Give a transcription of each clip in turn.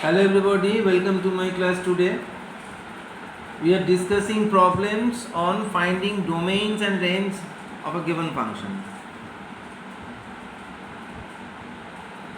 Hello everybody, welcome to my class today. We are discussing problems on finding domains and range of a given function.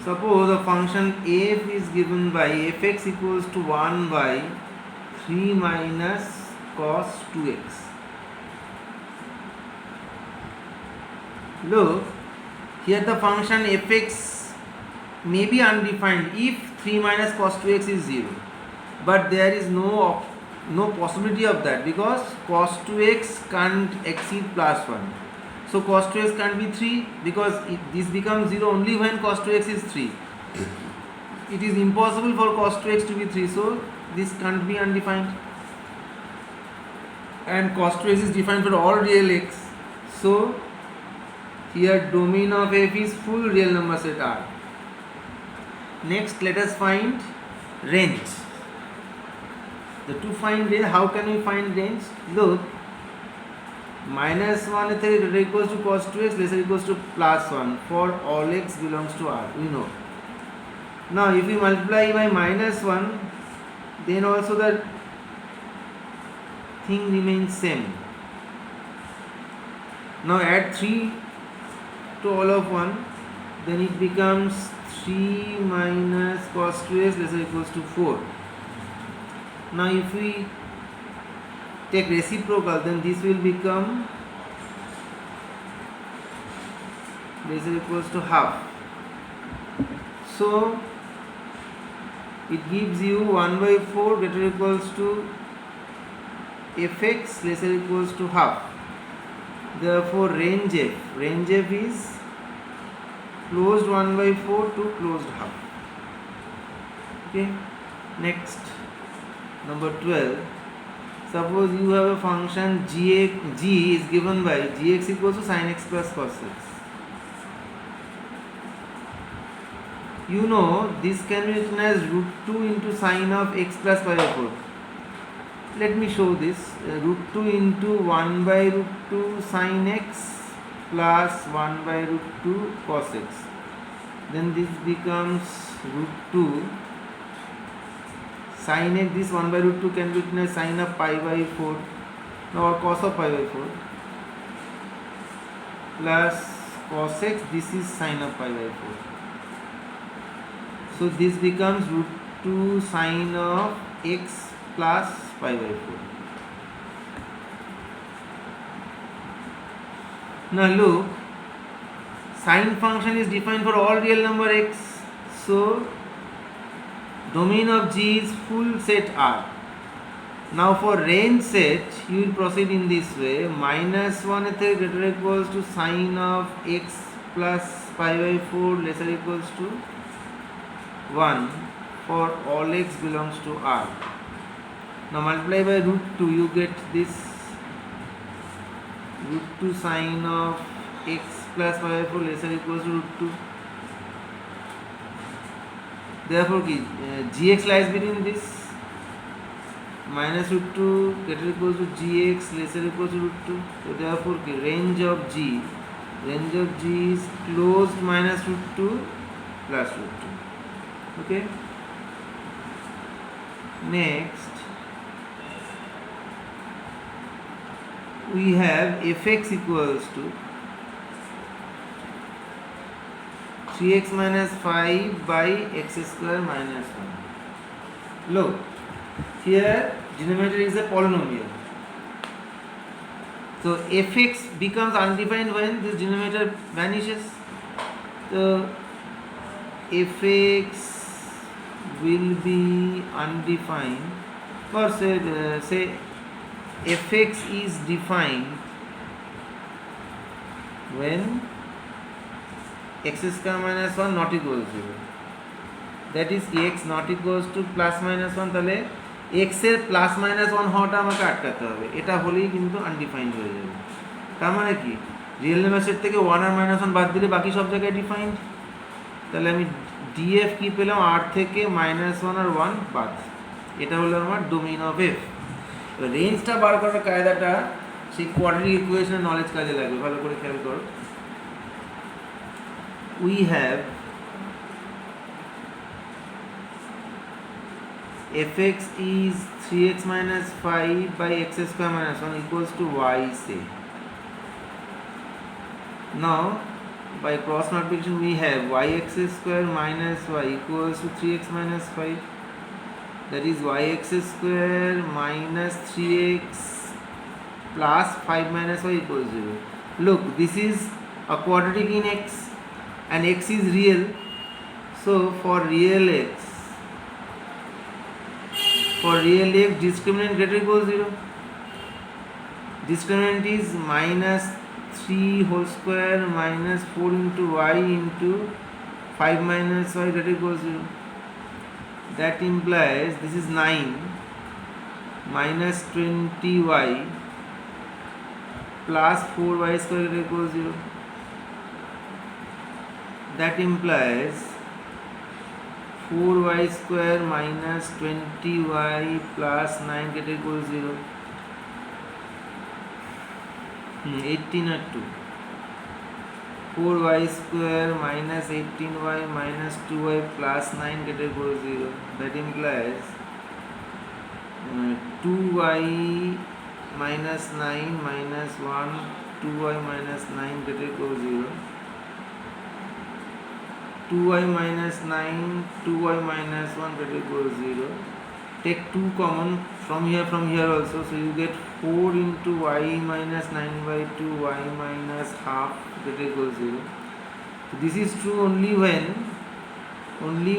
Suppose a function f is given by fx equals to 1 by 3 minus cos 2x. Look, here the function fx may be undefined if 3 minus cos 2x is 0, but there is no possibility of that because cos 2x can't exceed plus 1. So cos 2x can't be 3 because this becomes 0 only when cos 2x is 3. It is impossible for cos 2x to be 3, so this can't be undefined. And cos 2x is defined for all real x. So here domain of f is full real number set R. Next, let us find range. To find range, how can we find range? Look, minus 1 is equals to cos 2x less or equals to plus 1 for all x belongs to R. We know. Now, if we multiply by minus 1, then also the thing remains same. Now, add 3 to all of 1, then it becomes 3 minus cos 2x less or equals to 4. Now if we take reciprocal, then this will become less or equals to half. So it gives you 1 by 4 greater or equals to fx less or equals to half. Therefore range f is closed 1 by 4 to closed half. Okay. Next, number 12. Suppose you have a function g is given by gx equals to sin x plus cos x. You know this can be written as root 2 into sin of x plus pi by 4. Let me show this. Root 2 into 1 by root 2 sin x plus 1 by root 2 cos x. Then this becomes root 2 sin x, this 1 by root 2 can be written as sin of pi by 4, or cos of pi by 4, plus cos x, this is sin of pi by 4. So this becomes root 2 sin of x plus pi by 4. Now look, sine function is defined for all real number x. So domain of G is full set R. Now for range set, you will proceed in this way. Minus 1 greater or equals to sin of x plus pi by 4 lesser equals to 1 for all x belongs to R. Now multiply by root 2, you get this root 2 sin of x plus pi by 4 lesser equals to root 2. Therefore gx lies between this minus root 2 greater equals to gx lesser equals to root 2. So therefore range of g is closed minus root 2 plus root 2. Okay. Next we have fx equals to 3x minus 5 by x square minus 1. Look, here denominator is a polynomial. So fx becomes undefined when this denominator vanishes. So fx will be undefined, or say fx is defined when x square minus 1 not equals 0. That is x not equals to plus minus 1, তাহলে x এর plus minus 1 হওয়াটা আমাকে আটকাতে হবে। এটা হলেই কিন্তু undefined হয়ে যাবে। তার মানে কি রিয়েল নাম্বার সেট থেকে 1 আর মাইনাস 1 বাদ দিলে বাকি সব জায়গায় ডিফাইন্ড। তাহলে আমি df কি পেলাম, r থেকে মাইনাস 1 আর 1 বাদ। এটা হলো আমার ডোমেইন অফ f। রেঞ্জটা বার করার কায়দাটা সেই কোয়াড্রেটিক ইকুয়েশনের নলেজ কাজে লাগবে, ভালো করে খেয়াল করো। we have fx is 3x minus 5 by x square minus 1 equals to y, say. Now by cross multiplication we have yx square minus y equals to 3x minus 5, that is yx square minus 3x plus 5 minus y equals 0. Look, this is a quadratic in x and x is real, so for real x discriminant greater or equal 0. Discriminant is minus 3 whole square minus 4 into y into 5 minus y greater or equal 0. That implies this is 9 minus 20y plus 4y square greater or equal 0. That implies 4y square minus 20y plus 9 greater or equal 0. 18 or 2. 4y square minus 18y minus 2y plus 9 greater or equal 0. That implies 2y minus 9 minus 1, 2y minus 9 greater or equal 0. 2y minus 9, 2y minus 1 greater or equal 0. Take 2 common from here also, so you get 4 into y minus 9 by 2 y minus half greater or equal 0. So this is true only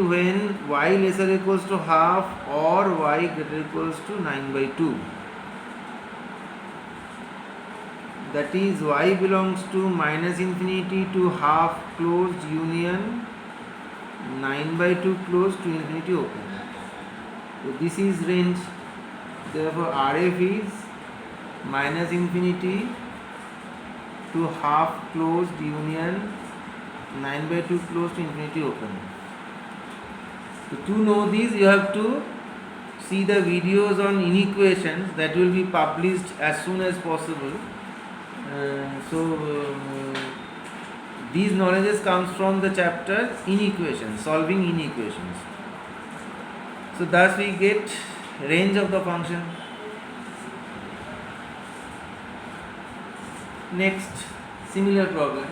when y lesser or equals to half or y greater or equals to 9 by 2. That is y belongs to minus infinity to half closed union 9 by 2 closed to infinity open. So this is range. Therefore RF is minus infinity to half closed union 9 by 2 closed to infinity open. So to know this, you have to see the videos on inequations that will be published as soon as possible. These knowledges comes from the chapter inequations, solving inequations. So thus we get range of the function. Next, similar problem.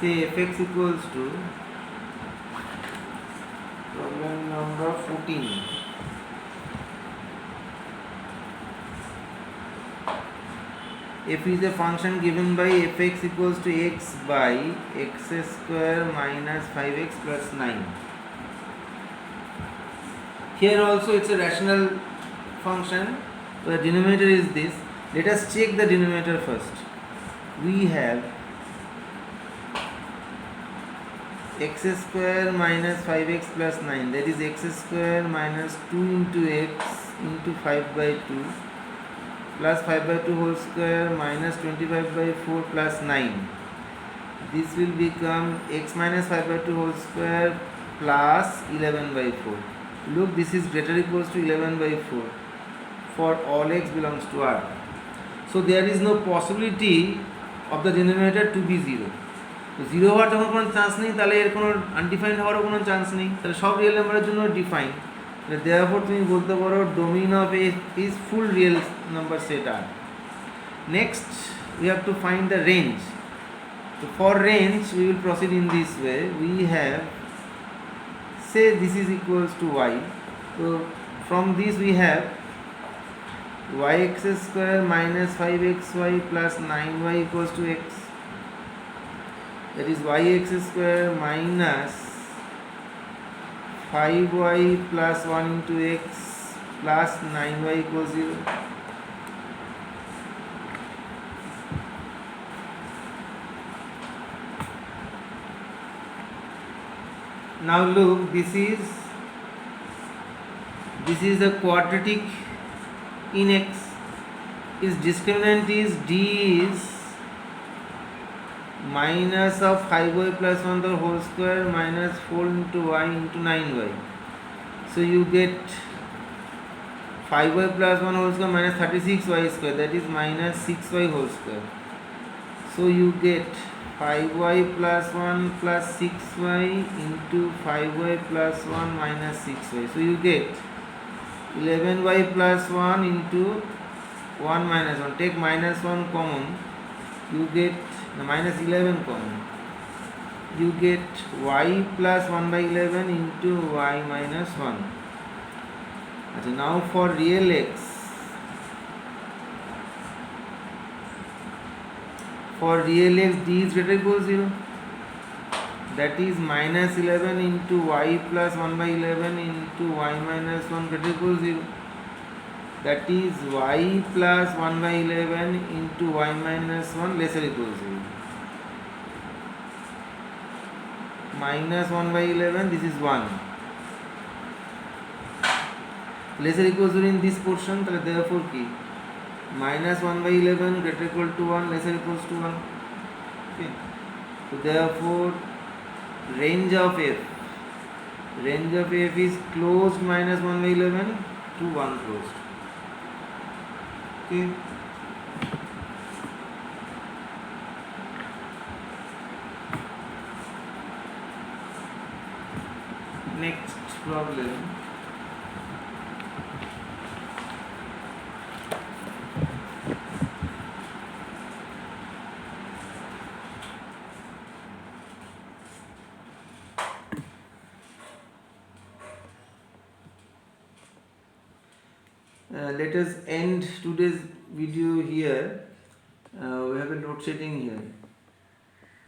Say fx equals to problem number 14. F is a function given by fx equals to x by x square minus 5x plus 9. Here also it's a rational function. The denominator is this. Let us check the denominator first. We have x square minus 5x plus 9, that is x square minus 2 into x into 5 by 2 plus 5 by 2 whole square minus 25 by 4 plus 9. This will become x minus 5 by 2 whole square plus 11 by 4. Look, this is greater or equals to 11 by 4 for all x belongs to R. So there is no possibility of the denominator to be 0. তো zero হওয়ার যখন কোনো chance নেই, তাহলে এর কোনো undefined হওয়ারও কোনো চান্স নেই, তাহলে সব রিয়েল নাম্বারের জন্য ডিফাইন। দেয়ারফর তুমি বলতে পারো domain of a is full real number set R. Next we have to find the range. So for range we will proceed in this way. We have, say this is equals to y, so from this we have yx square minus 5xy plus 9y equals to x. That is yx square minus 5y plus 1 into x plus 9y equals 0. Now look, this is a quadratic in x. Its discriminant is d is minus of 5y plus 1 the whole square minus 4 into y into 9y. So you get 5y plus 1 whole square minus 36y square, that is minus 6y whole square. So you get 5y plus 1 plus 6y into 5y plus 1 minus 6y. So you get 11y plus 1 into 1 minus 1. Take minus 1 common. You get minus 11 common. You get y plus 1 by 11 into y minus 1. Okay, now for real x. For real x, d is greater equal to 0. That is minus 11 into y plus 1 by 11 into y minus 1 greater equal to 0. That is y plus 1 by 11 into y minus 1 lesser equal to 0. Minus 1 by 11, this is 1. Lesser equal to 0 in this portion, therefore key. Minus 1 by 11 greater equal to 1, lesser equals to 1. Okay. So therefore range of f is closed minus 1 by 11 to 1 closed. Okay. Next problem. Let us end today's video here. We have a load setting here.